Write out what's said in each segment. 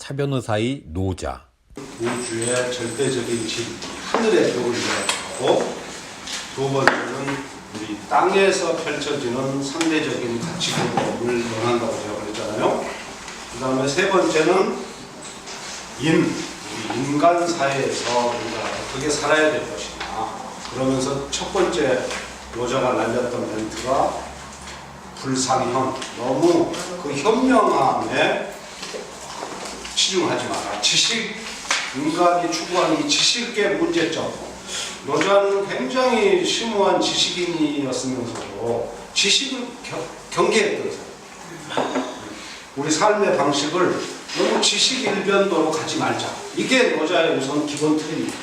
차 변호사의 노자. 우주의 절대적인 질, 하늘의 벽을 이야기하고, 두 번째는 우리 땅에서 펼쳐지는 상대적인 가치 구조를 논한다고 제가 그랬잖아요. 그 다음에 세 번째는 우리 인간 사회에서 우리가 어떻게 살아야 될 것이냐. 그러면서 첫 번째 노자가 날렸던 멘트가 불상현, 너무 그 현명함에 치중하지 마라. 지식, 인간이 추구하는 이 지식의 문제점. 노자는 굉장히 심오한 지식인이었으면서도 지식을 경계했던 사람. 우리 삶의 방식을 너무 지식 일변도로 가지 말자. 이게 노자의 우선 기본 틀입니다.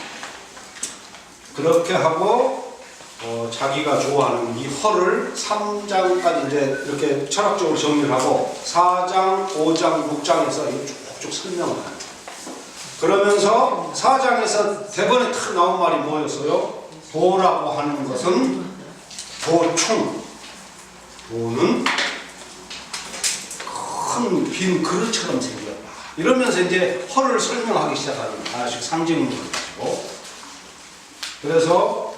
그렇게 하고 자기가 좋아하는 이 허를 3장까지 이제 이렇게 철학적으로 정리를 하고 4장, 5장, 6장에서 이거 쭉쭉 설명을 합니다. 그러면서 4장에서 대번에 탁 나온 말이 뭐였어요? 도라고 하는 것은 도충. 도는 큰 빈 그릇처럼 생겼다. 이러면서 이제 허를 설명하기 시작하는 하나씩 상징물을 가지고. 그래서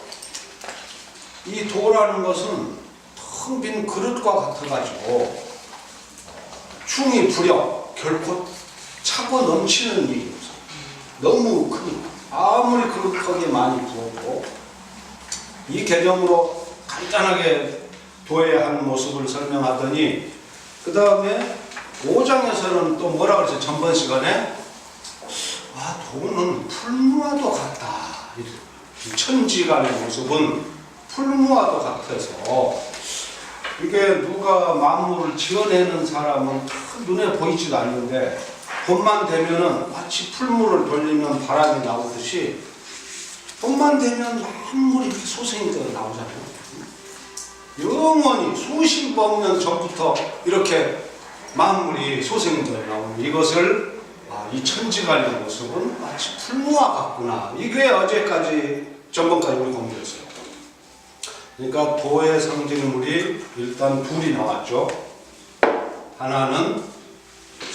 이 도라는 것은 텅 빈 그릇과 같아가지고 충이 부려 결코 차고 넘치는 일이 없어요. 너무 크니까 아무리 거기에 많이 부었고 이 개념으로 간단하게 도의 한 모습을 설명하더니 그 다음에 5장에서는 또 뭐라 그랬어요? 전번 시간에 도는 풀무와도 같다. 이 천지간의 모습은 풀무와도 같아서 이게 누가 만물을 지어내는 사람은 눈에 보이지도 않는데 봄만 되면은 마치 풀무를 돌리면 바람이 나오듯이 봄만 되면 만물이 이렇게 소생이 나오잖아요. 영원히 수십억 년 전부터 이렇게 만물이 소생되어 나오는 이것을 이 천지간의 모습은 마치 풀무와 같구나. 이게 어제까지 전번까지 우리 공부했어요. 그러니까 도의 상징물이 일단 둘이 나왔죠. 하나는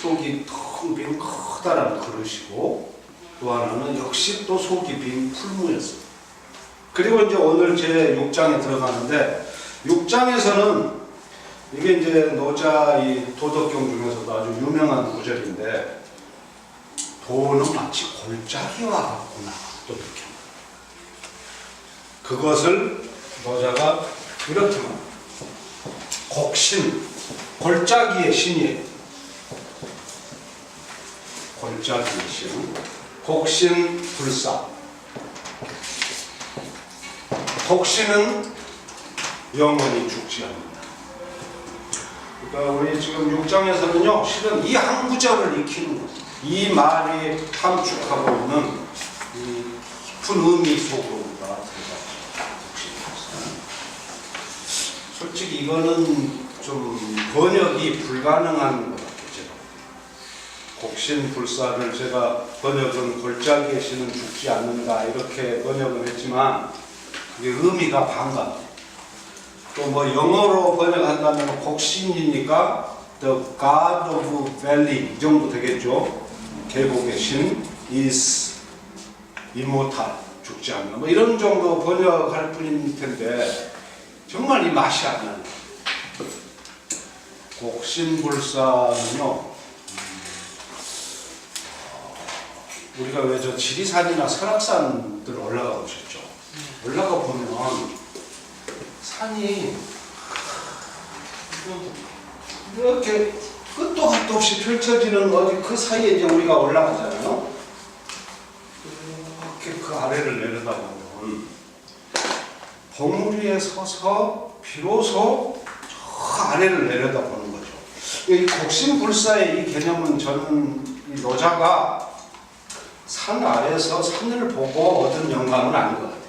속이 텅 빈 커다란 그릇이고 또 하나는 역시 또 속이 빈 풀무였어요. 그리고 이제 오늘 제 6장에 들어가는데 6장에서는 이게 이제 노자 이 도덕경 중에서도 아주 유명한 구절인데 도는 마치 골짜기와 같구나. 또 이렇게 그것을 노자가 이렇게 말합니다. 곡신, 골짜기의 신이에요. 골짜기의 신, 곡신 불사. 곡신은 영원히 죽지 않는다. 그러니까 우리 지금 6장에서는요, 실은 이 한 구절을 익히는 거죠. 이 말이 함축하고 있는 이 깊은 의미 속으로 우리가 들어가죠. 솔직히 이거는 좀 번역이 불가능한 것 같겠죠. 곡신불사를 제가 번역은 골짜기의 신은 죽지 않는다 이렇게 번역을 했지만 그게 의미가 반갑죠. 또 뭐 영어로 번역한다면 곡신이니까 The God of Valley 이 정도 되겠죠. 계곡의 신 is immortal 죽지 않는 뭐 이런 정도 번역할 뿐일 텐데 정말 이 맛이 안 나요. 곡신불사는요, 우리가 왜 저 지리산이나 설악산들 올라가 보셨죠? 올라가 보면 산이 이렇게 끝도 갓도 없이 펼쳐지는 어디 그 사이에 이제 우리가 올라가잖아요. 이렇게 그 아래를 내려다보면 봉우리에 서서 비로소 저 아래를 내려다보는 거죠. 이 곡신불사의 이 개념은 저는 이 노자가 산 아래에서 산을 보고 얻은 영감은 아닌 것 같아요.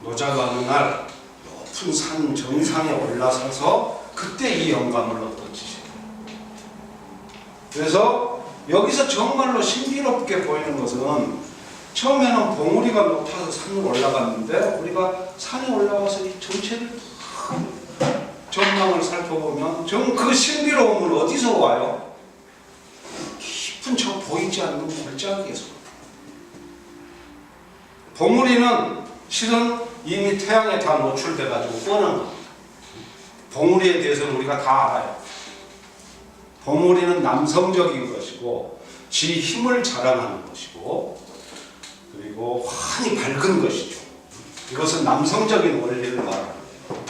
노자가 어느 날 높은 산 정상에 올라서서 그때 이 영감을 얻었지. 그래서 여기서 정말로 신비롭게 보이는 것은 처음에는 봉우리가 높아서 산으로 올라갔는데 우리가 산에 올라가서 이 전체를 전망을 살펴보면 정 그 신비로움은 어디서 와요? 깊은 깊은 저 보이지 않는 골짜기에서 봉우리는 실은 이미 태양에 다 노출돼 가지고 뻔한 겁니다. 봉우리에 대해서는 우리가 다 알아요. 봉우리는 남성적인 것이고 지 힘을 자랑하는 것이고 그리고 환히 밝은 것이죠. 이것은 남성적인 원리를 말하는 거예요.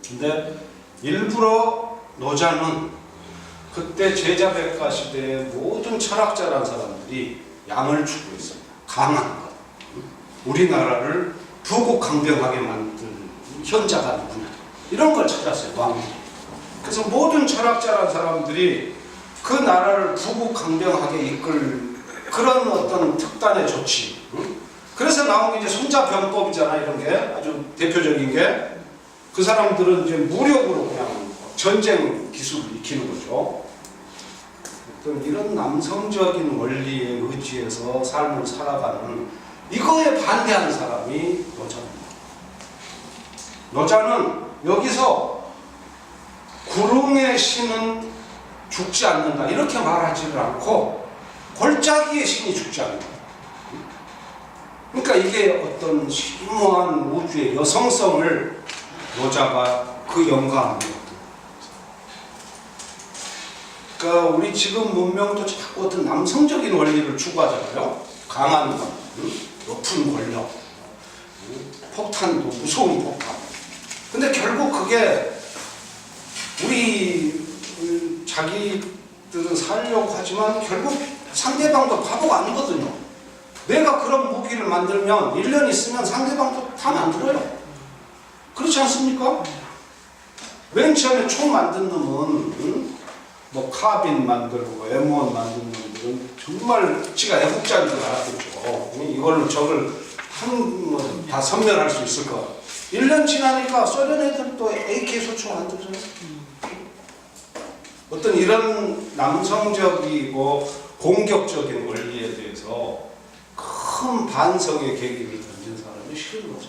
근데 일부러 노자는 그때 제자백가 시대의 모든 철학자라는 사람들이 양을 추구했습니다. 강한 것. 우리나라를 부국강병하게 만든 현자가 누구냐. 이런 걸 찾았어요. 왕들이. 그래서 모든 철학자라는 사람들이 그 나라를 부국강병하게 이끌 그런 어떤 특단의 조치. 그래서 나온 게 이제 손자병법이잖아. 이런 게 아주 대표적인 게 그 사람들은 이제 무력으로 그냥 전쟁 기술을 익히는 거죠. 어떤 이런 남성적인 원리에 의지해서 삶을 살아가는 이거에 반대하는 사람이 노자입니다. 노자는 여기서 구릉의 신은 죽지 않는다 이렇게 말하지를 않고 골짜기의 신이 죽지 않는다. 그러니까 이게 어떤 심오한 우주의 여성성을 노자가 그 연구합니다. 그러니까 우리 지금 문명도 자꾸 어떤 남성적인 원리를 추구하잖아요. 강한 것, 높은 권력, 폭탄도 무서운 폭탄. 근데 결국 그게 우리 자기들은 살려고 하지만 결국 상대방도 바보가 아니거든요. 내가 그런 무기를 만들면 1년 있으면 상대방도 다 만들어요. 그렇지 않습니까? 맨 처음에 총 만든 놈은 뭐 카빈 만들고 M1 만든 놈들은 정말 지가 애국자인 줄 알았겠죠. 이걸로 적을 다 섬멸할 수 있을 것 같아요. 1년 지나니까 소련 애들도 AK 소총 만들잖아요. 어떤 이런 남성적이고 공격적인 원리에 대해서 큰 반성의 계기를 던진 사람이 실은 거죠.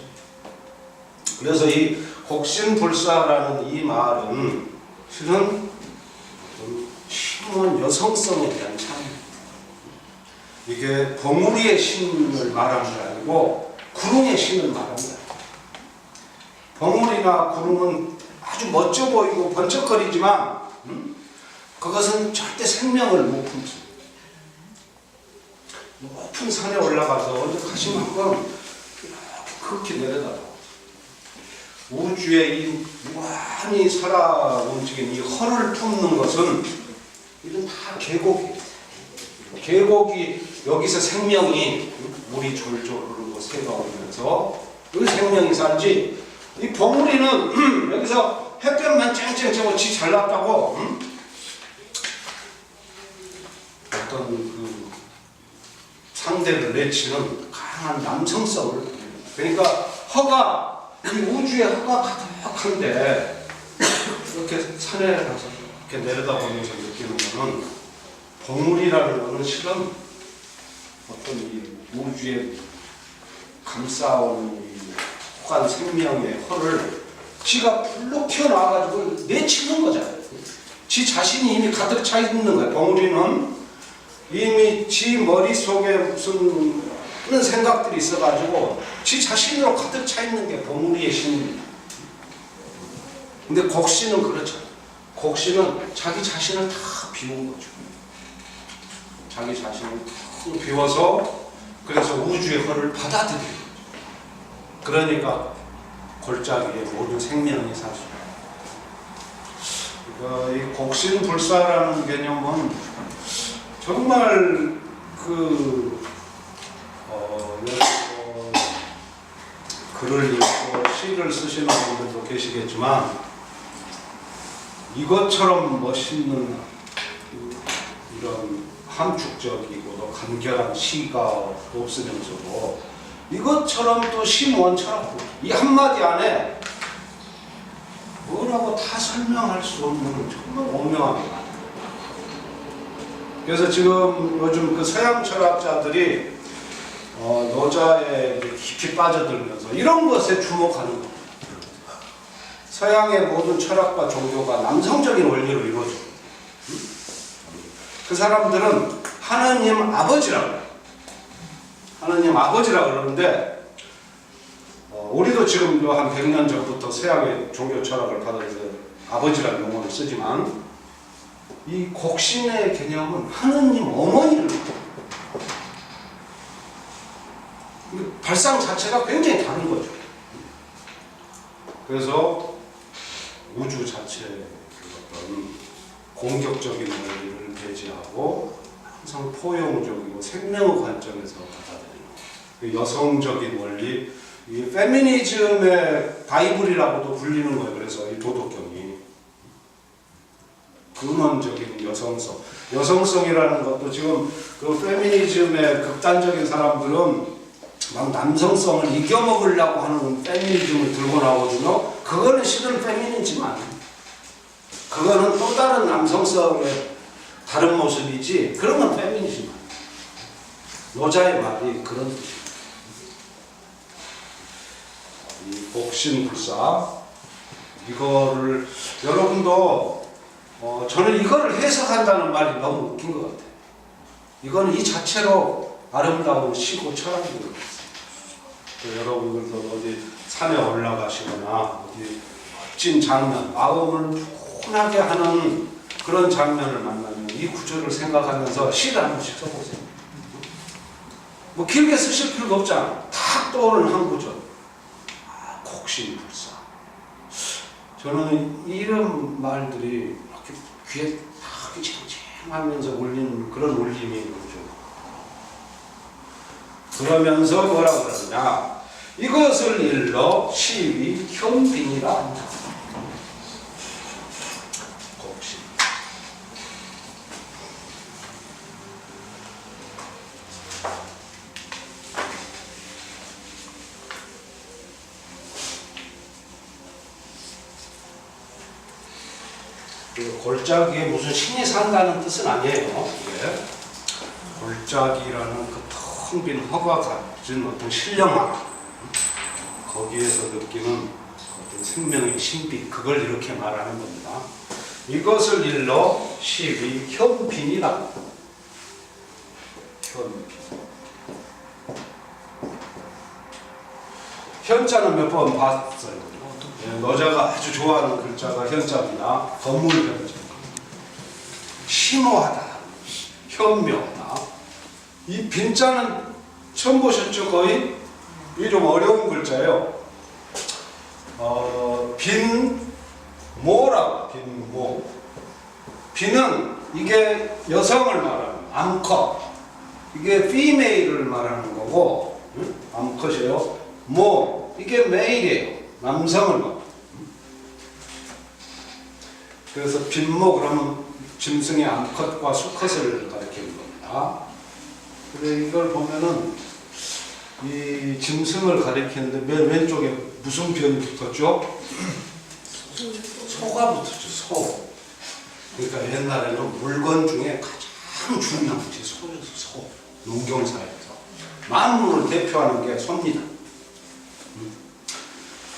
그래서 이 곡신불사라는 이 말은 실은 심오한 여성성에 대한 차이입니다. 이게 봉우리의 신을 말하는 게 아니고 구릉의 신을 말하는 거예요. 봉우리나 구릉은 아주 멋져 보이고 번쩍거리지만 그것은 절대 생명을 못 품습니다. 높은 산에 올라가서 어디 가시면 한번 그렇게 내려다봐. 우주에 이 무한히 살아 움직이는 이 허를 품는 것은 이건 다 계곡이에요. 계곡이 여기서 생명이 물이 졸졸 흐르고 새가 오면서 여기 생명이 살지. 이 봉우리는 여기서 햇볕만 쨍쨍 지 잘났다고 어떤 그 상대를 내치는 강한 남성성을 그러니까 허가 이 우주의 허가 가득한데 이렇게 산에 가서 이렇게 내려다보면서 느끼는 거는 봉우리라는 거는 실은 어떤 이 우주의 감싸온 이 혹한 생명의 허를 지가 불로 튀어나와가지고 내치는 거잖아요. 지 자신이 이미 가득 차 있는 거예요. 봉우리는 이미 지 머릿속에 무슨 생각들이 있어가지고 지 자신으로 가득 차 있는 게 봉우리의 신입니다. 근데 곡신은 그렇죠. 곡신은 자기 자신을 다 비운 거죠. 자기 자신을 다 비워서 그래서 우주의 허를 받아들이는 거죠. 그러니까 골짜기에 모든 생명이 살 수 있어요. 이 곡신불사라는 개념은 정말 글을 읽고 시를 쓰시는 분들도 계시겠지만 이것처럼 멋있는 이런 함축적이고 간결한 시가 없으면서도 이것처럼 또 심오한 철학 이 한마디 안에 뭐라고 다 설명할 수 없는 정말 오묘한 게 많아요. 그래서 지금 요즘 그 서양 철학자들이 노자에 깊이 빠져들면서 이런 것에 주목하는 겁니다. 서양의 모든 철학과 종교가 남성적인 원리로 이루어집니다. 그 사람들은 하나님 아버지라고 해요. 하나님 아버지라고 그러는데 우리도 지금 한 100년 전부터 서양의 종교 철학을 받아들여서 아버지라는 용어를 쓰지만 이 곡신의 개념은 하느님 어머니를 발상 자체가 굉장히 다른 거죠. 그래서 우주 자체의 어떤 공격적인 원리를 배제하고 항상 포용적이고 생명의 관점에서 받아들이는 여성적인 원리, 이 페미니즘의 바이블이라고도 불리는 거예요. 그래서 이 도덕경이 근원적인 여성성이라는 것도 지금 그 페미니즘의 극단적인 사람들은 막 남성성을 이겨먹으려고 하는 페미니즘을 들고 나오거든요. 그거는 실은 페미니즘 아니에요. 그거는 또 다른 남성성의 다른 모습이지 그런 건 페미니즘 아니에요. 노자의 말이 그런 뜻이에요. 이 복신불사 이거를 여러분도 저는 이거를 해석한다는 말이 너무 웃긴 것 같아요. 이거는 이 자체로 아름다운 시고 철학인 것 같아요. 여러분들도 어디 산에 올라가시거나 어디 멋진 장면, 마음을 푸근하게 하는 그런 장면을 만나면 이 구절을 생각하면서 시를 한 번씩 써보세요. 뭐 길게 쓰실 필요도 없잖아. 탁 떠오르는 한 구절. 곡신불사. 저는 이런 말들이 이렇게 귀에 탁 쟁쟁하면서 울리는 그런 울림이 오죠. 그러면서 뭐라고 그러느냐? 이것을 일러 시위 현빈이라 한다. 곡신. 골짜기에 무슨 신이 산다는 뜻은 아니에요. 이게 골짜기라는 그 텅 빈 허가 가진 어떤 신령함, 거기에서 느끼는 어떤 생명의 신비, 그걸 이렇게 말하는 겁니다. 이것을 일러 시위 현빈이라. 현빈. 현자는 몇 번 봤어요. 노자가 아주 좋아하는 글자가 현자입니다. 건물 현자. 심오하다, 현명하다. 이 빈자는 처음 보셨죠? 거의? 이게 좀 어려운 글자예요. 빈모라고, 빈모. 빈은 이게 여성을 말하는 암컷. 이게 female을 말하는 거고, 응? 암컷이에요. 모, 이게 male이에요. 남성을 말하는. 그래서 빈모 그러면 짐승의 암컷과 수컷을 가리키는 겁니다. 근데 이걸 보면은 이 짐승을 가리키는데 맨 왼쪽에 무슨 변이 붙었죠? 소가 붙었죠. 소. 그러니까 옛날에는 물건 중에 가장 중요한 것이 소였어. 소. 농경사에서 만물을 대표하는 게 소입니다.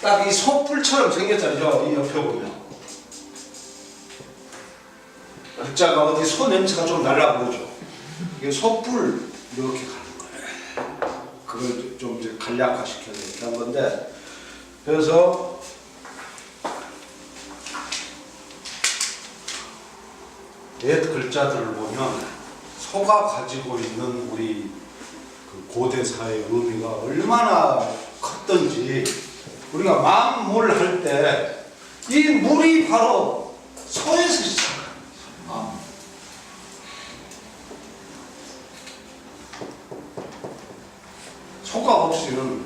딱 이 소뿔처럼 생겼잖아요. 이 옆에 보면 글자가 어디 소 냄새가 좀 날라보죠. 이게 소뿔 이렇게 가는 거예요. 그걸 좀 이제 간략화시켜서 이렇게 한 건데, 그래서 옛 글자들을 보면 소가 가지고 있는 우리 그 고대 사회의 의미가 얼마나 컸던지, 우리가 만물 할 때 이 물이 바로 소에서 시작합니다. 소가 없이는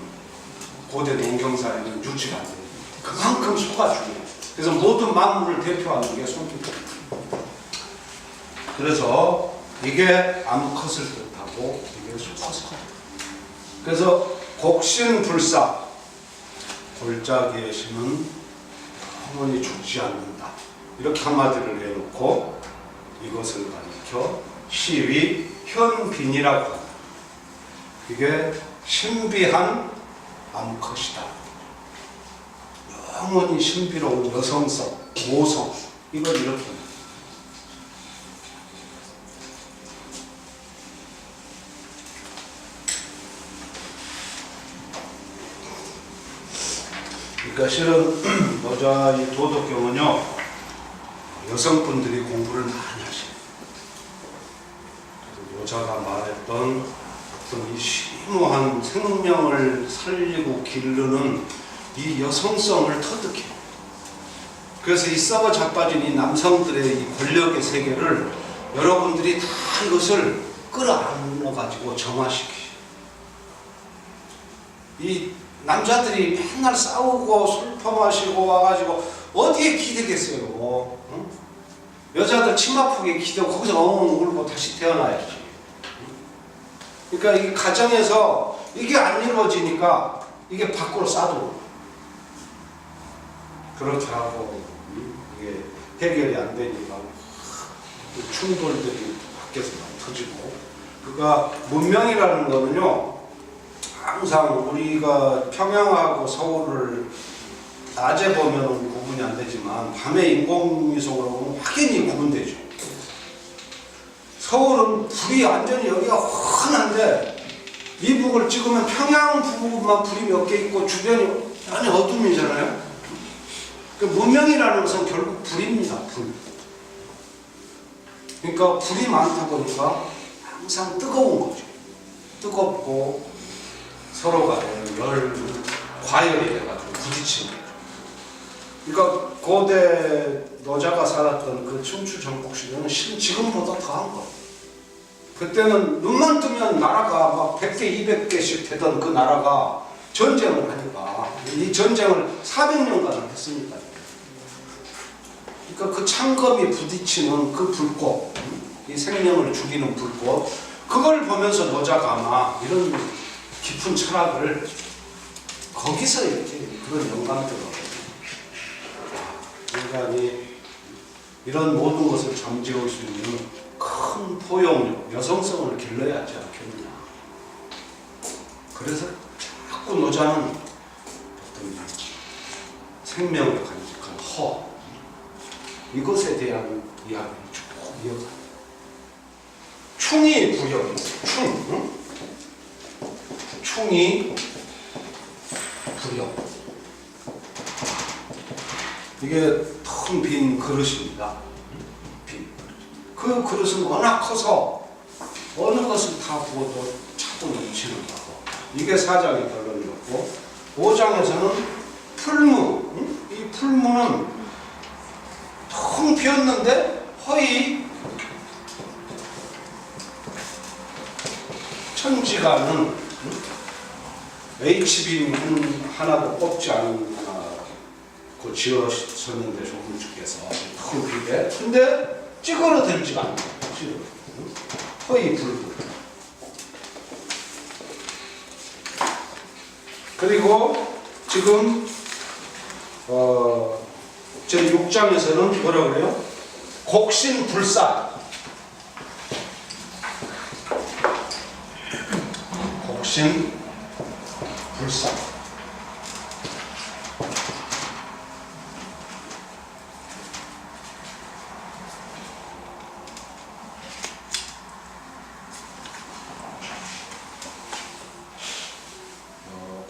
고대 농경사회는 유지가 안 돼요. 그만큼 소가 중요해요. 그래서 모든 만물을 대표하는 게 소입니다. 그래서 이게 암컷을 뜻하고 이게 수컷을. 그래서 곡신불사, 골짜기의 신은 영원히 죽지 않는다. 이렇게 한마디를 해놓고 이것을 가리켜 시위 현빈이라고 합니다. 이게 신비한 암컷이다. 영원히 신비로운 여성성, 모성, 이걸 이렇게. 그러니까 실은 노자 이 도덕경은요, 여성분들이 공부를 많이 하시네요. 노자가 말했던 어떤 이 심오한 생명을 살리고 기르는 이 여성성을 터득해요. 그래서 이 썩어 자빠진 이 남성들의 이 권력의 세계를 여러분들이 다 이것을 끌어안아 가지고 정화시키죠. 이 남자들이 맨날 싸우고 술 퍼마시고 와가지고 어디에 기대겠어요? 응? 여자들 치마폭에 기대고 거기서 엉엉 울고 다시 태어나야지. 그러니까 이 가정에서 이게 안 이루어지니까 이게 밖으로 싸도 그렇게 하고 이게 해결이 안 되니까 충돌들이 밖에서 많이 터지고. 그러니까 문명이라는 거는요, 항상 우리가 평양하고 서울을 낮에 보면 구분이 안 되지만 밤에 인공위성으로 보면 확연히 구분되죠. 서울은 불이 완전히 여기가 환한데 이북을 찍으면 평양 부분만 불이 몇 개 있고 주변이 완전 어둠이잖아요. 그 문명이라는 것은 결국 불입니다. 불. 그러니까 불이 많다 보니까 항상 뜨거운 거죠. 뜨겁고 서로가 과열이 돼가지고 부딪히는 거죠. 그러니까 고대 노자가 살았던 그 춘추 전국 시대는 지금보다 더한 거예요. 그때는 눈만 뜨면 나라가 막 100개, 200개씩 되던 그 나라가 전쟁을 하니까 이 전쟁을 400년간 했으니까. 그러니까 그 창검이 부딪히는 그 불꽃, 이 생명을 죽이는 불꽃, 그걸 보면서 노자가 아마 이런 깊은 철학을 거기서 이렇게 그런 영감들을 인간이 이런 모든 것을 잠재울 수 있는 큰 포용력, 여성성을 길러야 하지 않겠느냐. 그래서 자꾸 노자는 어떤 생명을 간직한 허, 이것에 대한 이야기를 쭉 이어가요. 충이 부여입니다. 충. 응? 충이 부여. 이게 텅 빈 그릇입니다. 빈 그릇. 그 그릇은 워낙 커서 어느 것을 다 부어도 차고 넘치는 거고. 이게 4장의 결론이었고, 5장에서는 풀무. 응? 이 풀무는 텅 비었는데 허이 천지가는 HB 하나도 뽑지 않은 하나고 지어졌는데 조금 죽겠어. 텅 비게. 근데 찌그러들지가 않아요. 허이 불불. 그리고 지금 제 6장에서는 뭐라고 그래요? 곡신불사. 곡신불사.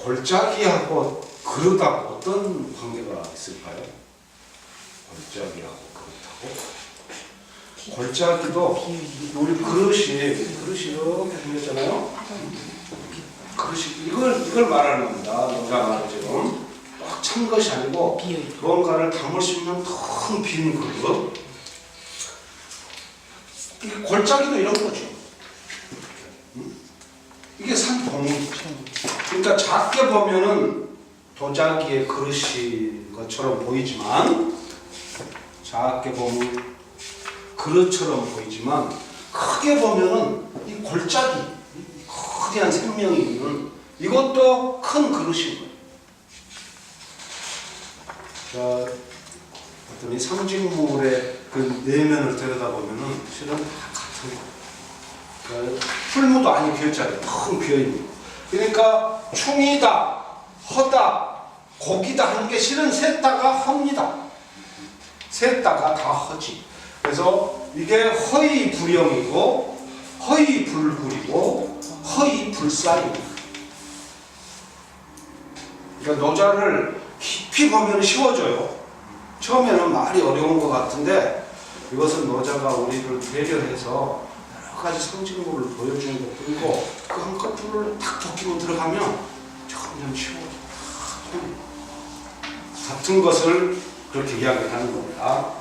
골짜기하고 그릇하고 어떤 관계가 있을까요? 골짜기하고 그릇하고. 골짜기도 우리 그릇이 이렇게 생겼잖아요. 그릇이 이걸 말하는 겁니다. 노자가 지금 꽉 찬 것이 아니고 무언가를 담을 수 있는 텅 빈 그릇. 이 골짜기도 이런 거죠. 이게 산동이죠. 그러니까 작게 보면은 도자기의 그릇인 것처럼 보이지만, 작게 보면 그릇처럼 보이지만, 크게 보면은 이 골짜기, 거대한 생명이 있는 이것도 큰 그릇인 거예요. 자, 어떤 이 상징물의 그 내면을 들여다보면은 실은 다 같은 거예요. 그러니까 풀무도 아니 비었잖아요. 텅 비어있는 거. 그러니까 충이다, 허다, 곡이다 하는 게 실은 셋 다가 허입니다. 셋 다가 다 허지. 그래서 이게 허이 불영이고 허이 불굴이고 허이 불사입니다. 그러니까 노자를 깊이 깊이 보면 쉬워져요. 처음에는 말이 어려운 것 같은데 이것은 노자가 우리를 배려해서 여러 가지 상징물을 보여주는 것뿐이고 그 한 커플을 딱 벗기고 들어가면 점점 쉬워져. 같은 것을 그렇게 이야기하는 겁니다.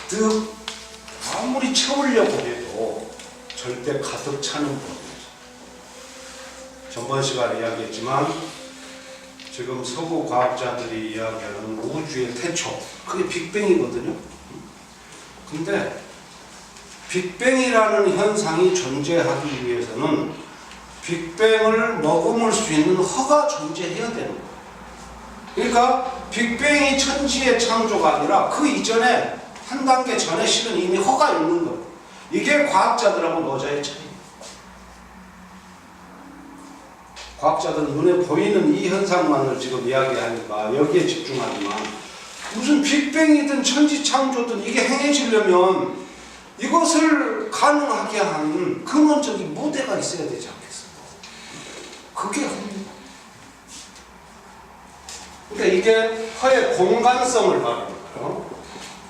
가득 아무리 채우려고 해도 절대 가득 차는 법이죠. 전번 시간에 이야기했지만 지금 서구 과학자들이 이야기하는 우주의 태초, 그게 빅뱅이거든요. 근데 빅뱅이라는 현상이 존재하기 위해서는 빅뱅을 머금을 수 있는 허가 존재해야 되는 거예요. 그러니까 빅뱅이 천지의 창조가 아니라 그 이전에 한 단계 전에 실은 이미 허가 있는 거예요. 이게 과학자들하고 노자의 차이. 과학자들은 눈에 보이는 이 현상만을 지금 이야기하니까 여기에 집중하지만 무슨 빅뱅이든 천지창조든 이게 행해지려면 이것을 가능하게 하는 근원적인 무대가 있어야 되지 않겠어요? 그게 허입니다. 그러니까 이게 허의 공간성을 말하는 거예요.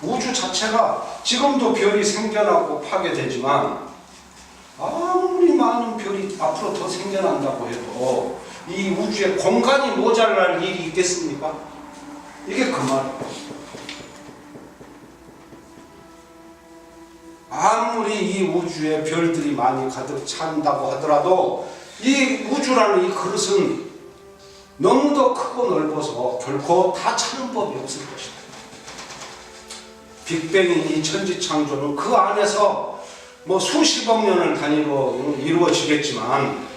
우주 자체가 지금도 별이 생겨나고 파괴되지만 아무리 많은 별이 앞으로 더 생겨난다고 해도 이 우주에 공간이 모자랄 일이 있겠습니까? 이게 그 말이에요. 아무리 이 우주에 별들이 많이 가득 찬다고 하더라도 이 우주라는 이 그릇은 너무도 크고 넓어서 결코 다 차는 법이 없을 것이다. 빅뱅인 이 천지창조는 그 안에서 뭐 수십억 년을 단위로 이루어지겠지만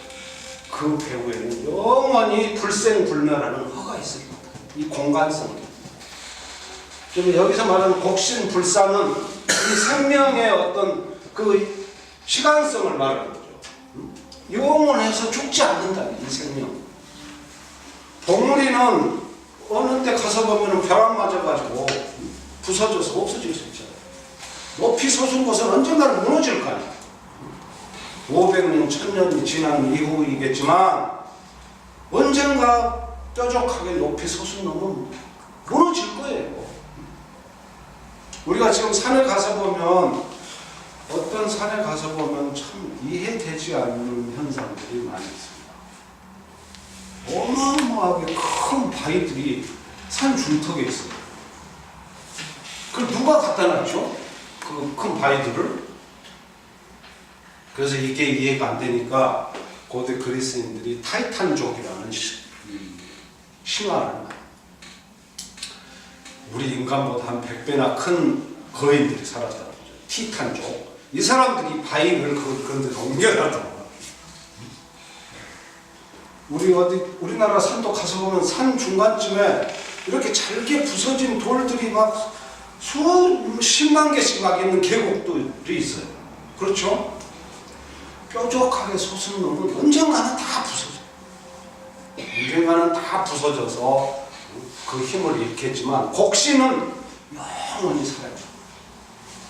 그 배후에는 영원히 불생불멸하는 허가 있을 거다. 이 공간성. 여기서 말하는 곡신불사는 이 생명의 어떤 그 시간성을 말하는 거죠. 영원해서 죽지 않는다. 이 생명. 봉우리는 어느 때 가서 보면 벼락 맞아가지고 부서져서 없어질 수 있잖아요. 높이 솟은 곳은 언젠가는 무너질 거 아니에요. 500년, 1000년이 지난 이후이겠지만 언젠가 뾰족하게 높이 솟은 놈은 무너질 거예요. 우리가 지금 산에 가서 보면 어떤 산에 가서 보면 참 이해되지 않는 현상들이 많이 있습니다. 어마어마하게 큰 바위들이 산 중턱에 있어요. 그걸 누가 갖다 놨죠? 그 큰 바위들을. 그래서 이게 이해가 안 되니까 고대 그리스인들이 타이탄족이라는 신화를 우리 인간보다 한 100배나 큰 거인들이 살았다는 거죠. 티탄족. 이 사람들이 바위를 그런 데서 옮겨놨더라고요. 우리나라 산도 가서 보면 산 중간쯤에 이렇게 잘게 부서진 돌들이 막 수십만 개씩 막 있는 계곡들이 있어요. 그렇죠? 뾰족하게 솟은 놈은 언젠가는 다 부서져요. 언젠가는 다 부서져서 그 힘을 잃겠지만 곡신은 영원히 살아요.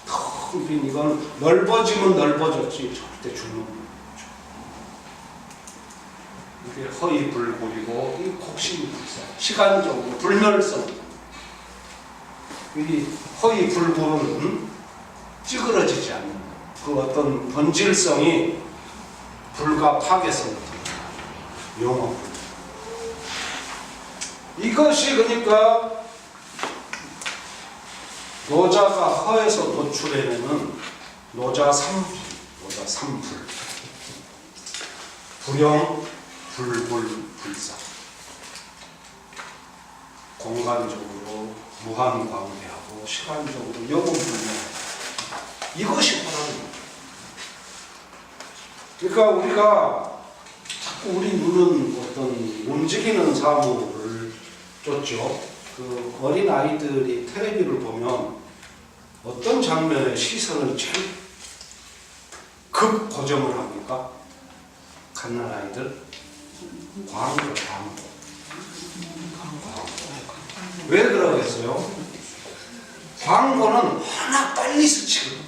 텅 빈 이건 넓어지면 넓어졌지 절대 죽는 거죠. 이게 허이불굴이고 이 곡신이 있어요. 시간적으로 불멸성. 이 허이불굴은 찌그러지지 않는 그 어떤 본질성이 불과 파괴성부터 영원. 이것이 그러니까 노자가 허에서 노출해내는 노자 삼불, 불영, 불굴, 불사. 공간적으로 무한광대하고 시간적으로 영원불명. 이것이 바라는 거예요. 그러니까 우리가 자꾸 우리 눈은 어떤 움직이는 사물을 쫓죠. 그 어린 아이들이 텔레비를 보면 어떤 장면에 시선을 제일 급 고정을 합니까? 갓난아이들 광고. 왜 그러겠어요? 광고는 워낙 빨리 스치거든요.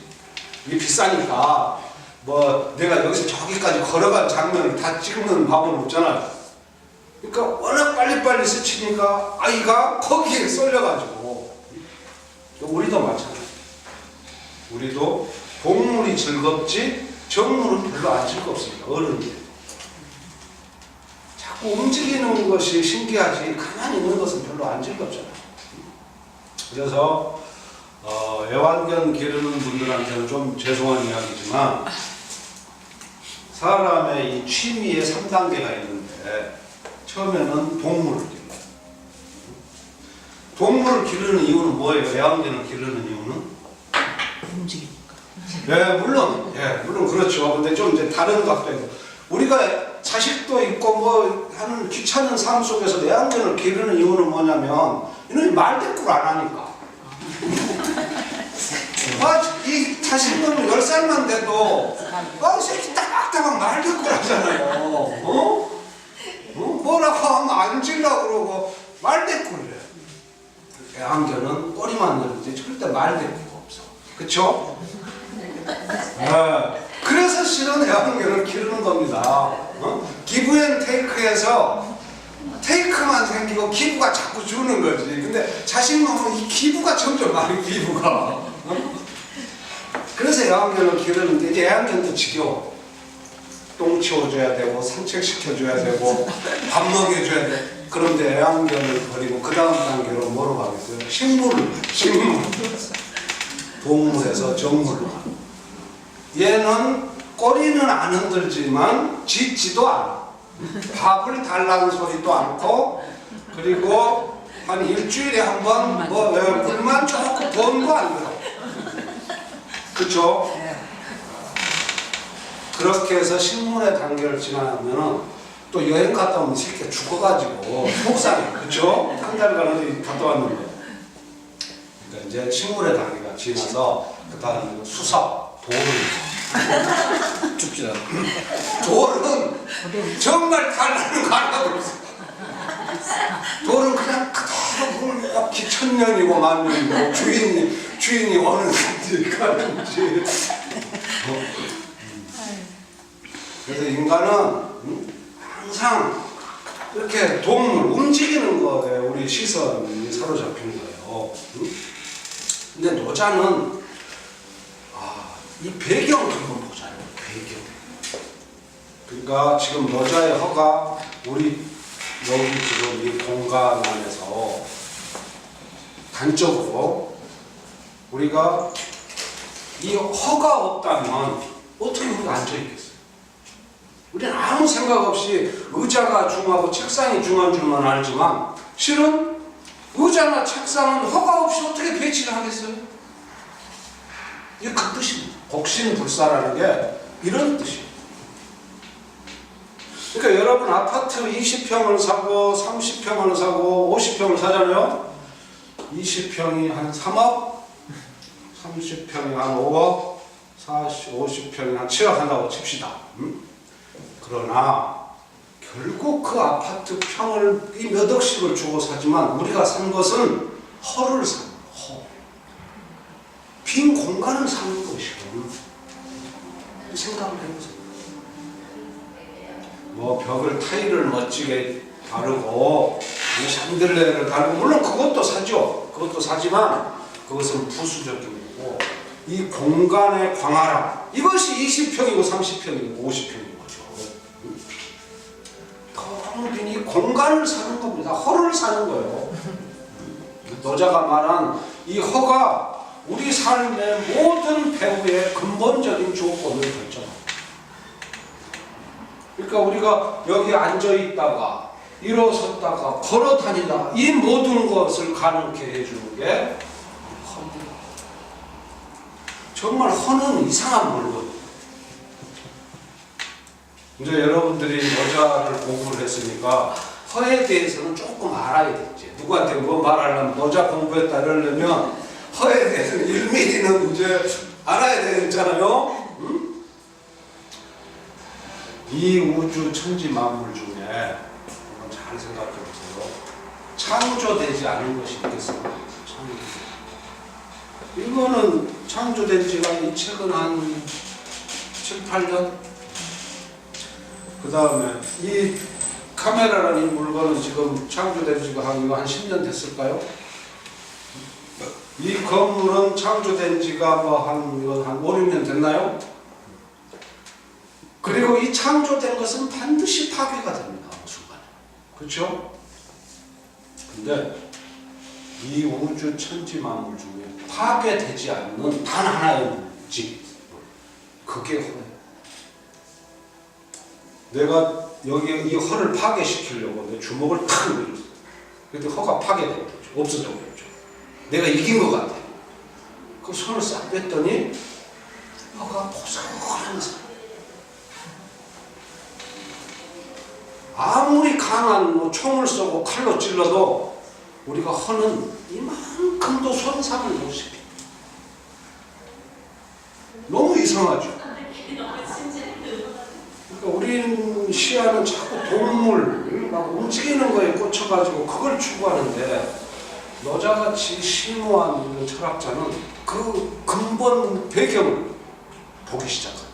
이게 비싸니까 뭐 내가 여기서 저기까지 걸어간 장면을 다 찍는 방법은 없잖아요. 그러니까 워낙 빨리빨리 스치니까 아이가 거기에 쏠려가지고. 우리도 마찬가지예요. 우리도 동물이 즐겁지 정물은 별로 안 즐겁습니다. 어른들. 자꾸 움직이는 것이 신기하지 가만히 있는 것은 별로 안 즐겁잖아요. 그래서 애완견 기르는 분들한테는 좀 죄송한 이야기지만 사람의 이 취미의 3단계가 있는데 처음에는 동물을 기르는. 동물을 기르는 이유는 뭐예요? 애완견을 기르는 이유는? 움직이니까. 네, 물론 그렇죠. 근데 좀 이제 다른 각도에서 우리가 자식도 있고 뭐 하는 귀찮은 삶 속에서 애완견을 기르는 이유는 뭐냐면 이놈이 말대꾸를 안 하니까. 이 자식은 10살만 돼도 이 새끼 따박따박 말대꾸를 하잖아요. 뭐라고 하면 앉으려고 그러고 말대꾸를 해요. 애완견은 꼬리만 내리지 절대 말대꾸가 없어. 그쵸? 네. 그래서 실은 애완견을 기르는 겁니다. 기브앤테이크에서 테이크만 생기고 기부가 자꾸 주는 거지. 근데 자식 놈은 이 기부가 점점 많이 기부가. 그래서 애완견을 기르는데 이제 애완견도 지겨워. 똥 치워줘야 되고 산책시켜줘야 되고 밥 먹여줘야 돼. 그런데 애완견을 버리고 그 다음 단계로 뭐로 가겠어요? 식물. 동물에서 정물로 가는. 얘는 꼬리는 안 흔들지만 짖지도 않아. 밥을 달라는 소리도 않고, 그리고 한 일주일에 한 번 뭐 물만 조금 돈도 안 들어. 그쵸? 그렇게 해서 식물의 단계를 지나면은 또 여행 갔다 오면 이 새끼가 죽어가지고 속상해. 그쵸? 한 달간 어디 갔다 왔는데. 그러니까 이제 식물의 단계가 지나서 그 다음에 수석, 돌을. 죽지 않아. 돌은 정말 달라는 거 하나도 없어. 돌은 그냥 그대로 mul럭히 천년이고 만년이고 주인이 어느 건지 가는지. 그래서 인간은 항상 이렇게 동물, 움직이는 거에 우리 시선이 사로잡히는 거예요. 근데 노자는 이 배경을 한번 보자요. 배경. 그러니까 지금 노자의 허가 우리 여기 지금 이 공간 안에서 단적으로 우리가 이 허가 없다면 어떻게 우리가 앉아있겠어요? 우리는 아무 생각 없이 의자가 중요하고 책상이 중요한 줄만 알지만 실은 의자나 책상은 허가 없이 어떻게 배치를 하겠어요? 이게 그 뜻입니다. 곡신불사라는 게 이런 뜻이에요. 그러니까 여러분 아파트 20평을 사고 30평을 사고 50평을 사잖아요. 20평이 한 3억, 30평이 한 5억, 50평이 한 7억 한다고 칩시다. 그러나 결국 그 아파트 평을 이 몇 억씩을 주고 사지만 우리가 산 것은 허를 산 거예요. 허. 빈 공간을 사는 것이고 생각을 해보세요. 뭐 벽을 타일을 멋지게 바르고 샹들레를 달고 물론 그것도 사죠. 그것도 사지만 그것은 부수적인 거고 이 공간의 광활함 이것이 20평이고 30평이고 50평인 거죠. 텅 이 공간을 사는 겁니다. 허를 사는 거예요. 노자가 말한 이 허가 우리 삶의 모든 배후의 근본적인 조건을 결정합니다. 그러니까 우리가 여기 앉아있다가 일어섰다가 걸어다니다가 이 모든 것을 가능케 해주는 게 허입니다. 정말 허는 이상한 물건이에요. 이제 여러분들이 노자를 공부를 했으니까 허에 대해서는 조금 알아야겠지. 누구한테 뭐 말하려면 노자 공부했다 이러려면 허에 대해서는 1mm는 이제 알아야 되잖아요. 응? 이 우주 천지 만물 중에 한번 잘 생각해 보세요. 창조되지 않은 것이 있겠습니까? 이거는 창조된 지가 이 책은 한 7, 8년. 그 다음에 이 카메라라는 이 물건은 지금 창조된 지가 한 10년 됐을까요? 이 건물은 창조된 지가 한 5, 6년 됐나요? 그리고 이 창조된 것은 반드시 파괴가 됩니다. 어느 순간에. 그렇죠? 근데 이 우주 천지 만물 중에 파괴되지 않는 단 하나의 물질, 그게 허예요. 내가 여기 이 허를 파괴시키려고 내 주먹을 탁 밀었어. 근데 허가 파괴되거든요. 없어져 버렸죠. 내가 이긴 것 같아. 그 손을 싹 뺐더니 허가 고스란한 사람. 아무리 강한 총을 쏘고 칼로 찔러도 우리가 허는 이만큼도 손상을 못 시킵니다. 너무 이상하죠. 그러니까 우리는 시야는 자꾸 동물 막 움직이는 거에 꽂혀가지고 그걸 추구하는데, 너자같이 심오한 철학자는 그 근본 배경을 보기 시작합니다.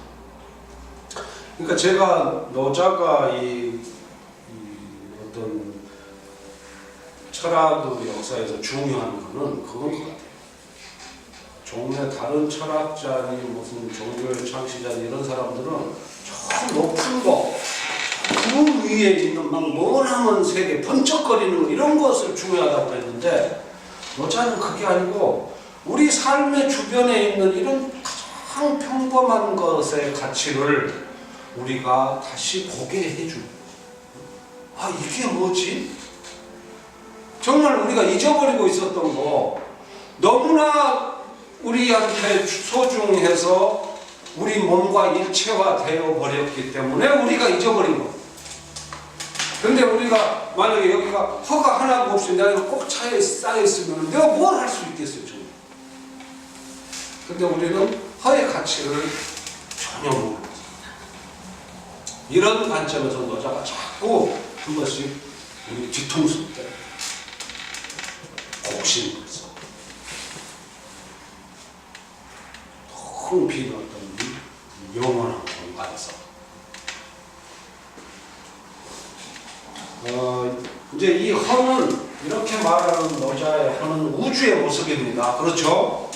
그러니까 제가 너자가 이 어떤 철학 역사에서 중요한 거는 그건 것 같아요. 종래 다른 철학자니 무슨 종교의 창시자니 이런 사람들은 저 높은 거, 그 위에 있는 막 머나먼 세계, 번쩍거리는 거, 이런 것을 중요하다고 했는데, 너자는 그게 아니고 우리 삶의 주변에 있는 이런 가장 평범한 것의 가치를 우리가 다시 보게 해주는, 아, 이게 뭐지? 정말 우리가 잊어버리고 있었던 거, 너무나 우리한테 소중해서 우리 몸과 일체화되어 버렸기 때문에 우리가 잊어버린 거. 근데 우리가 만약에 여기가 허가 하나도 없이 내가 이거 꼭 차에 쌓여있으면 내가 뭘 할 수 있겠어요, 정말. 근데 우리는 허의 가치를 전혀 모르고 있습니다. 이런 관점에서 너자가 자꾸 한 번씩 우리 뒤통수 때 곡신을 써. 텅 빈 어떤 영원한 공간에서. 이제 이 허는, 이렇게 말하는 너자의 허는 우주의 모습입니다. 그렇죠?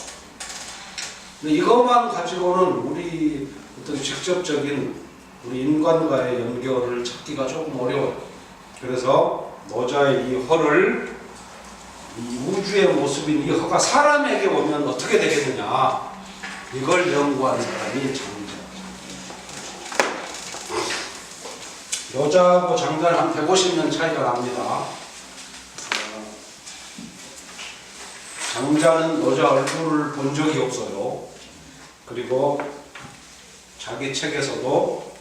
근데 이것만 가지고는 우리 어떤 직접적인 우리 인간과의 연결을 찾기가 조금 어려워요. 그래서 너자의 이 허를, 이 우주의 모습인 이 허가 사람에게 오면 어떻게 되겠느냐, 이걸 연구한 사람이 장자. 여자하고 장자는 한 150년 차이가 납니다. 장자는 여자 얼굴을 본 적이 없어요. 그리고 자기 책에서도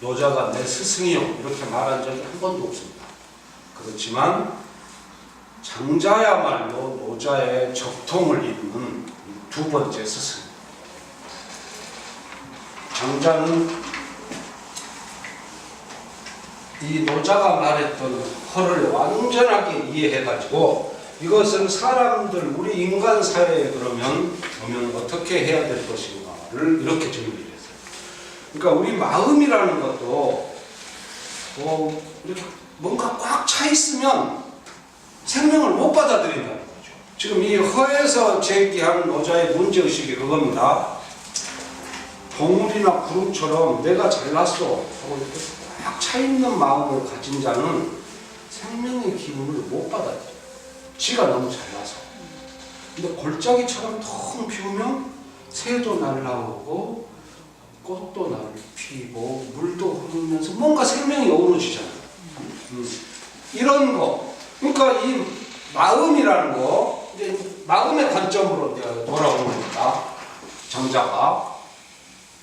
여자가 내 스승이요 이렇게 말한 적이 한 번도 없습니다. 그렇지만 장자야말로 여자의 적통을 이루는 두 번째 스승. 장자는 이 노자가 말했던 허를 완전하게 이해해가지고 이것을 사람들, 우리 인간 사회에 그러면 보면 어떻게 해야 될 것인가를 이렇게 정리를 했어요. 그러니까 우리 마음이라는 것도 이렇게 뭔가 꽉 차 있으면 생명을 못 받아들인다는 거죠. 지금 이 허에서 제기한 노자의 문제의식이 그겁니다. 동물이나 구름처럼 내가 잘났어 꽉 차 있는 마음을 가진 자는 생명의 기운을 못 받아들여. 지가 너무 잘나서. 근데 골짜기처럼 텅 비우면 새도 날라오고 꽃도 날 피고 물도 흐르면서 뭔가 생명이 어우러지잖아요. 이런 거. 그러니까 이 마음이라는 거, 이제 마음의 관점으로 돌아오는 겁니다. 장자가.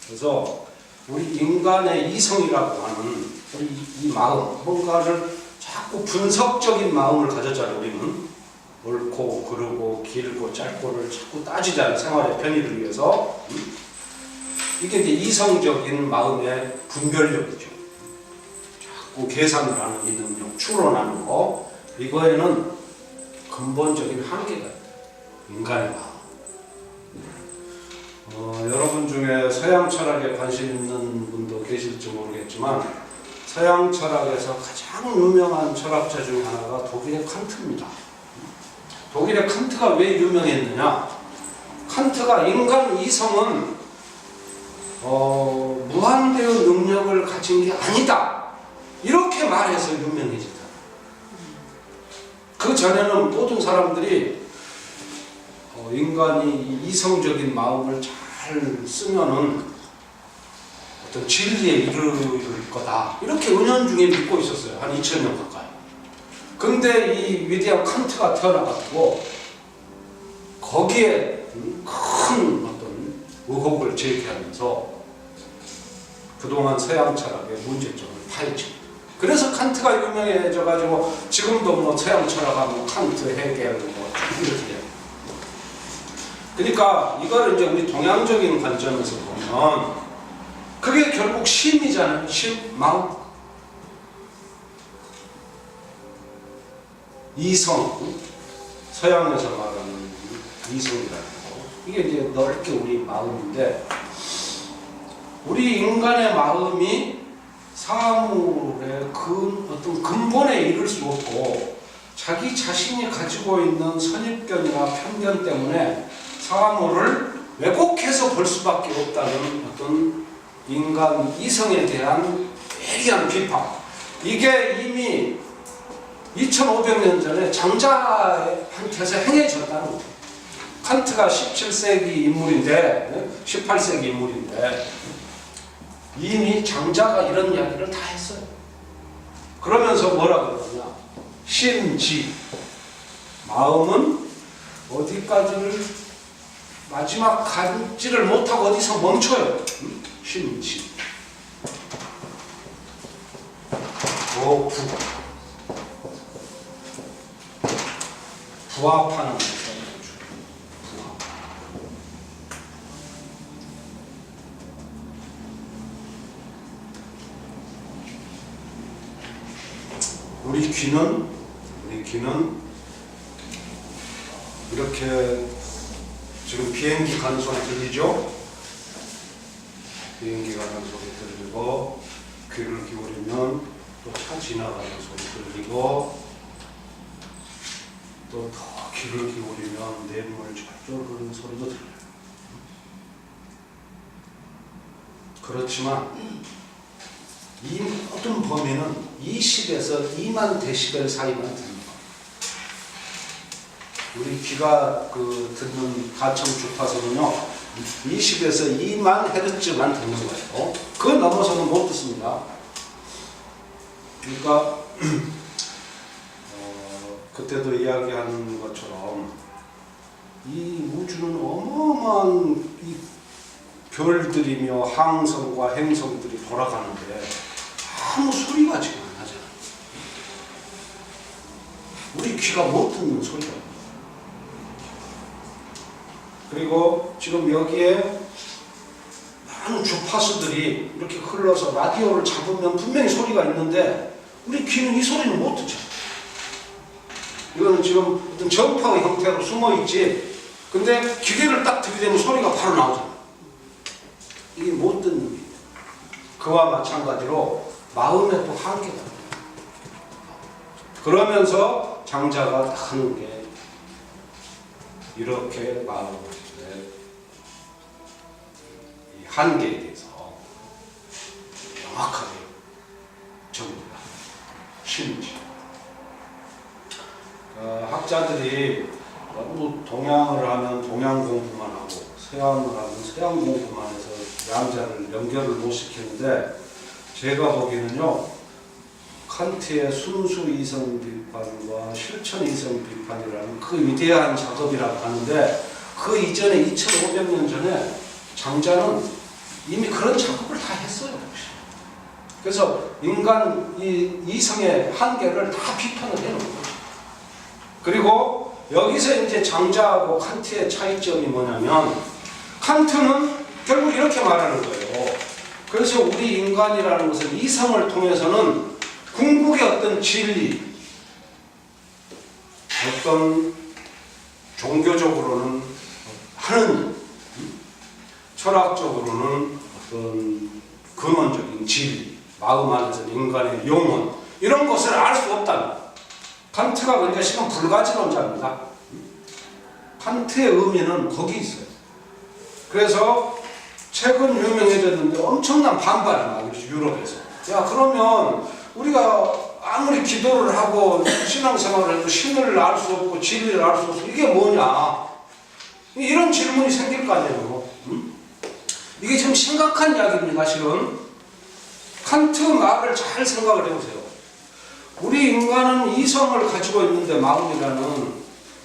그래서 우리 인간의 이성이라고 하는 우리 이 마음, 뭔가를 자꾸 분석적인 마음을 가졌잖아요. 우리는 옳고 그르고 길고 짧고를 자꾸 따지잖아요. 생활의 편의를 위해서. 이게 이제 이성적인 마음의 분별력이죠. 자꾸 계산을 하는 이 능력, 추론하는 거, 이거에는 근본적인 한계가 있다. 인간의 마음. 여러분 중에 서양 철학에 관심 있는 분도 계실지 모르겠지만 서양 철학에서 가장 유명한 철학자 중 하나가 독일의 칸트입니다. 독일의 칸트가 왜 유명했느냐? 칸트가 인간 이성은 무한대의 능력을 가진 게 아니다, 이렇게 말해서 유명해지다. 그 전에는 모든 사람들이 인간이 이성적인 마음을 잘 쓰면은 어떤 진리에 이르를 거다, 이렇게 은연중에 믿고 있었어요. 한 2000년 가까이. 근데 이 위대한 칸트가 태어나가지고 거기에 큰 어떤 의혹을 제기하면서 그동안 서양 철학의 문제점을 파헤칩니다. 그래서 칸트가 유명해져가지고 지금도 뭐 서양 철학하면 칸트, 헤겔 뭐 이렇게 돼요. 그러니까 이걸 이제 우리 동양적인 관점에서 보면 그게 결국 심이잖아요. 심, 마음. 이성, 서양에서 말하는 이성이라는 거. 이게 이제 넓게 우리 마음인데, 우리 인간의 마음이 사물의 어떤 근본에 이를 수 없고 자기 자신이 가지고 있는 선입견이나 편견 때문에 사물을 왜곡해서 볼 수밖에 없다는 어떤 인간 이성에 대한 예리한 비판. 이게 이미 2500년 전에 장자한테서 행해졌다는 거예요. 칸트가 17세기 인물인데, 18세기 인물인데 이미 장자가 이런 이야기를 다 했어요. 그러면서 뭐라 그러냐? 심지, 마음은 어디까지를 마지막 가지를 못하고 어디서 멈춰요. 심지, 부, 부합하는 거죠. 부합. 우리 귀는 이렇게 지금 비행기 가는 소리 들리죠? 비행기 가는 소리 들리고, 귀를 기울이면 또 차 지나가는 소리 들리고, 또 더 귀를 기울이면 냇물 쫄쫄 흐르는 소리도 들려요. 그렇지만 이 모든 범위는 20에서 2만 데시벨 사이만 듭니다. 우리 귀가 듣는 가청 주파수는요 20에서 2만 헤르츠만 듣는 거예요. 그 넘어서는 못 듣습니다. 그러니까 그때도 이야기하는 것처럼 이 우주는 어마어마한 이 별들이며 항성과 행성들이 돌아가는데 아무 소리가 지금 안 나잖아요. 우리 귀가 못 듣는 소리가. 그리고 지금 여기에 많은 주파수들이 이렇게 흘러서 라디오를 잡으면 분명히 소리가 있는데 우리 귀는 이 소리는 못 듣죠. 이거는 지금 어떤 전파의 형태로 숨어있지, 근데 기계를 딱 들이대면 소리가 바로 나오잖아. 이게 못 듣는 게. 그와 마찬가지로 마음의 또 한계가. 그러면서 장자가 하는 게 이렇게 마음의 이 한계에 대해서 정확하게 정리합니다. 심지 학자들이 너무 동양을 하면 동양 공부만 하고 서양을 하면 서양 공부만 해서 양자를 연결을 못 시키는데, 제가 보기에는요 칸트의 순수 이성 비판과 실천 이성 비판이라는 그 위대한 작업이라고 하는데, 그 이전에 2500년 전에 장자는 이미 그런 작업을 다 했어요. 그래서 인간 이성의 한계를 다 비판을 해놓은 거죠. 그리고 여기서 이제 장자하고 칸트의 차이점이 뭐냐면, 칸트는 결국 이렇게 말하는 거예요. 그래서 우리 인간이라는 것은 이성을 통해서는 궁극의 어떤 진리, 어떤 종교적으로는 하느님, 철학적으로는 어떤 근원적인 진리, 마음 안에서 인간의 영혼 이런 것을 알 수 없다는 칸트가 그러니까 지금 불가지론자입니다. 칸트의 의미는 거기 있어요. 그래서 최근 유명해졌는데 엄청난 반발이 막 유럽에서 야 그러면 우리가 아무리 기도를 하고 신앙생활을 해도 신을 알 수 없고 진리를 알 수 없어 이게 뭐냐 이런 질문이 생길 거 아니에요. 이게 좀 심각한 이야기입니다. 실은 칸트 말을 잘 생각을 해보세요. 우리 인간은 이성을 가지고 있는데 마음이라는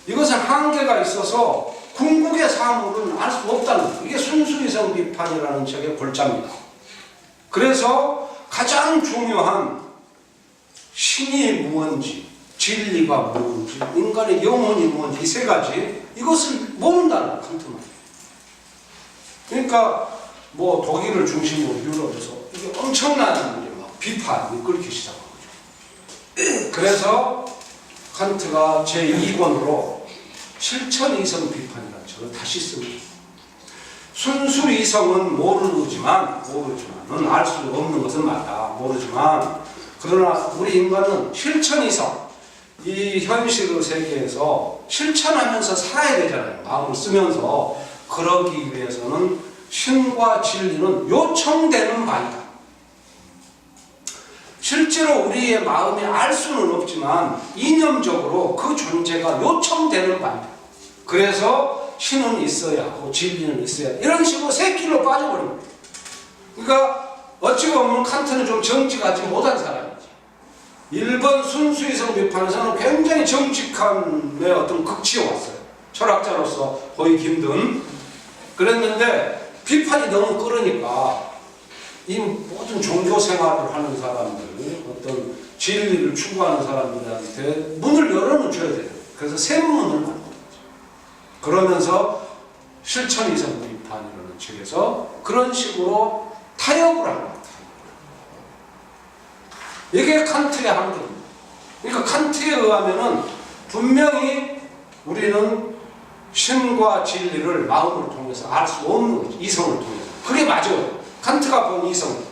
이것은 한계가 있어서 궁극의 사물은 알 수 없다는 거예요. 이게 순수이성 비판이라는 책의 골자입니다. 그래서 가장 중요한 신이 무언지 진리가 무언지 인간의 영혼이 무언지 이 세 가지 이것을 모른다는 거예요. 칸트는. 그러니까 뭐 독일을 중심으로 유럽에서 이게 엄청난 비판이 끓기 시작한 거죠. 그래서 칸트가 제2권으로 실천이성 비판이라는 책을 다시 씁니다. 순수이성은 모르지만은 알 수 없는 것은 맞다. 모르지만 그러나 우리 인간은 실천이성 이 현실의 세계에서 실천하면서 살아야 되잖아요. 마음을 쓰면서 그러기 위해서는 신과 진리는 요청되는 바이다. 실제로 우리의 마음이 알 수는 없지만 이념적으로 그 존재가 요청되는 바이다. 그래서 신은 있어야 하고 진리는 있어야 이런 식으로 새길로 빠져버린 거예요. 그러니까 어찌 보면 칸트는 좀 정직하지 못한 사람이지. 일본 순수이성 비판에서는 굉장히 정직함의 어떤 극치에 왔어요. 철학자로서 보이기 힘든. 그랬는데 비판이 너무 끓으니까 이 모든 종교 생활을 하는 사람들, 어떤 진리를 추구하는 사람들한테 문을 열어놓줘야 돼요. 그래서 샘문을 만든 거죠. 그러면서 실천이성 비판이라는 책에서 그런 식으로 타협을 하는 거예요. 이게 칸트의 한계입니다. 그러니까 칸트에 의하면은 분명히 우리는 신과 진리를 마음을 통해서 알 수 없는 거죠. 이성을 통해서. 그게 맞아요. 칸트가 본 이성.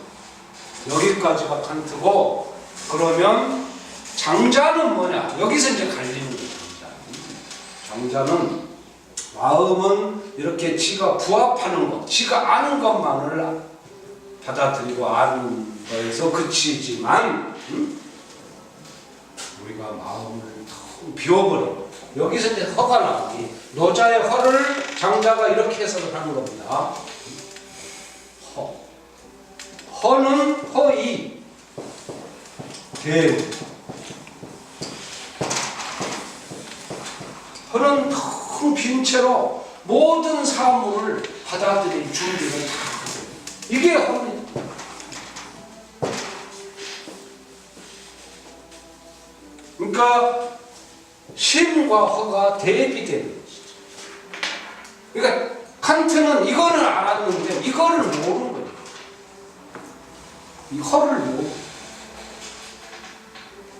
여기까지가 칸트고, 그러면 장자는 뭐냐? 여기서 이제 갈리는 거예요. 장자는 마음은 이렇게 지가 부합하는 것, 지가 아는 것만을 받아들이고 아는 거에서 그치지만, 우리가 마음을 비워버려. 여기서 이제 허가 나오니 노자의 허를 장자가 이렇게 해석을 하는 겁니다. 허는 허이 대우. 허는 텅 빈 채로 모든 사물을 받아들일 준비를 다 하세요. 이게 허입니다. 그러니까 신과 허가 대비되는 것이죠. 그러니까 칸트는 이거를 알았는데 이거를 모르는 거예요. 이 허를 모르고.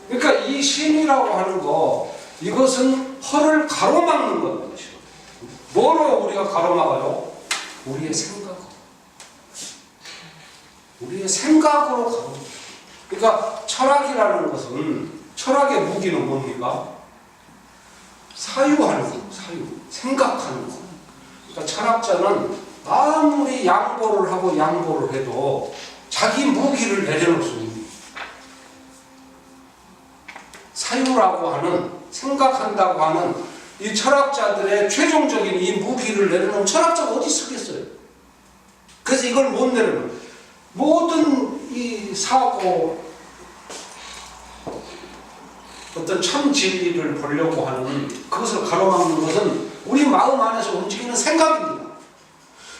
그러니까 이 신이라고 하는 거 이것은 허를 가로막는 겁니다. 뭐로 우리가 가로막아요? 우리의 생각으로. 우리의 생각으로 가로막아요. 그러니까 철학이라는 것은 철학의 무기는 뭡니까? 사유하는 거, 사유. 생각하는 거. 그러니까 철학자는 아무리 양보를 하고 양보를 해도 자기 무기를 내려놓을 수 있는 사유라고 하는, 생각한다고 하는 이 철학자들의 최종적인 이 무기를 내려놓은 철학자가 어디 있겠어요? 그래서 이걸 못 내려놓은 모든 이 사고 어떤 참 진리를 보려고 하는 그것을 가로막는 것은 우리 마음 안에서 움직이는 생각입니다.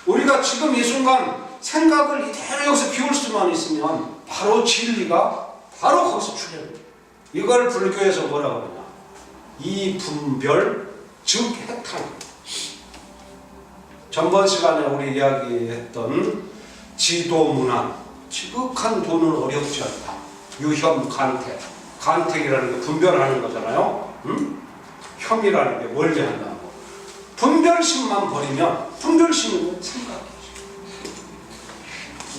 우리가 지금 이 순간 생각을 이대로 여기서 비울 수만 있으면 바로 진리가 바로 거기서 출현해요. 이걸 불교에서 뭐라고 하냐? 이분별 즉 해탈. 전번 시간에 우리 이야기했던 지도문화, 지극한 도는 어렵지 않다. 유혐 간택. 간택이라는 게 분별하는 거잖아요. 혐이라는 게 멀리한다는 거. 분별심만 버리면, 분별심은 생각이죠.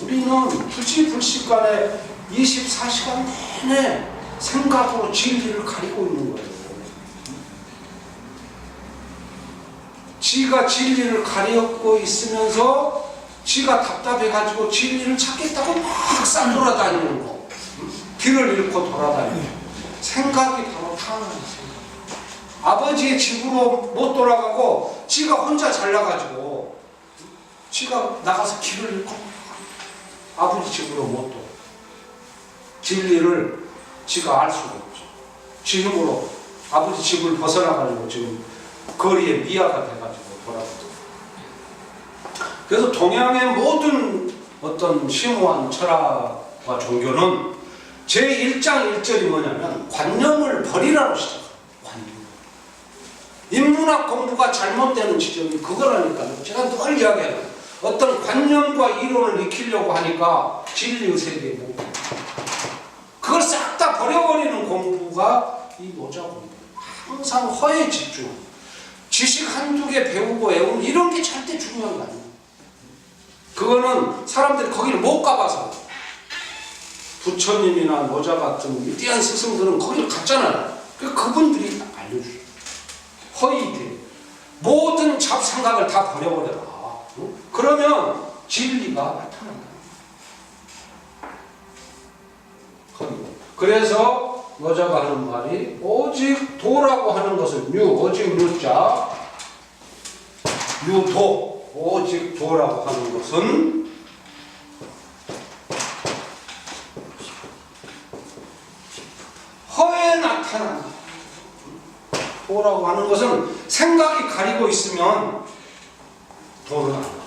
우리는 부지불식간에 24시간 내내 생각으로 진리를 가리고 있는 거예요. 지가 진리를 가리고 있으면서 지가 답답해가지고 진리를 찾겠다고 막 싼돌아다니는 거. 길을 잃고 돌아다니는 생각이 바로 타락하는 생각. 아버지의 집으로 못 돌아가고 지가 혼자 잘나가지고 지가 나가서 길을 잃고 아버지 집으로 못 돌아. 진리를 지가 알 수가 없죠. 지 힘으로 아버지 집을 벗어나가지고 지금 거리에 미아가 돼가지고 돌아가죠. 그래서 동양의 모든 어떤 심오한 철학과 종교는 제1장 1절이 뭐냐면 관념을 버리라고 시작해요. 관념. 인문학 공부가 잘못되는 지점이 그거라니까요. 제가 늘 이야기해요. 어떤 관념과 이론을 익히려고 하니까 진리의 세계에 못 가요. 그걸 싹 다 버려버리는 공부가 이 노자 공부. 항상 허에 집중. 지식 한두 개 배우고 외우는 이런 게 절대 중요한 거 아니에요. 그거는 사람들이 거기를 못 가봐서. 부처님이나 노자 같은 위대한 스승들은 거기를 갔잖아요. 그분들이 알려주죠. 허위돼. 모든 잡생각을 다 버려버려라. 그러면 진리가 나타난다. 그래서 노자가 하는 말이 오직 도라고 하는 것은 오직 루자 유도 오직 도라고 하는 것은 허에 나타난다. 도라고 하는 것은 생각이 가리고 있으면 도를 안 나타.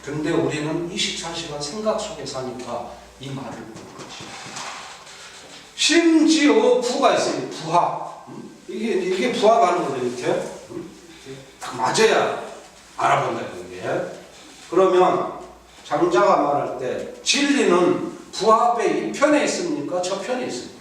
근데 우리는 24시간 생각 속에 사니까 이 말을 모르지. 심지어 부가 있어요. 부하. 이게 부하가 하는 거죠. 이렇게. 맞아야 알아본다. 이게. 그러면 장자가 말할 때 진리는 부합의 이 편에 있습니까? 저 편에 있습니까?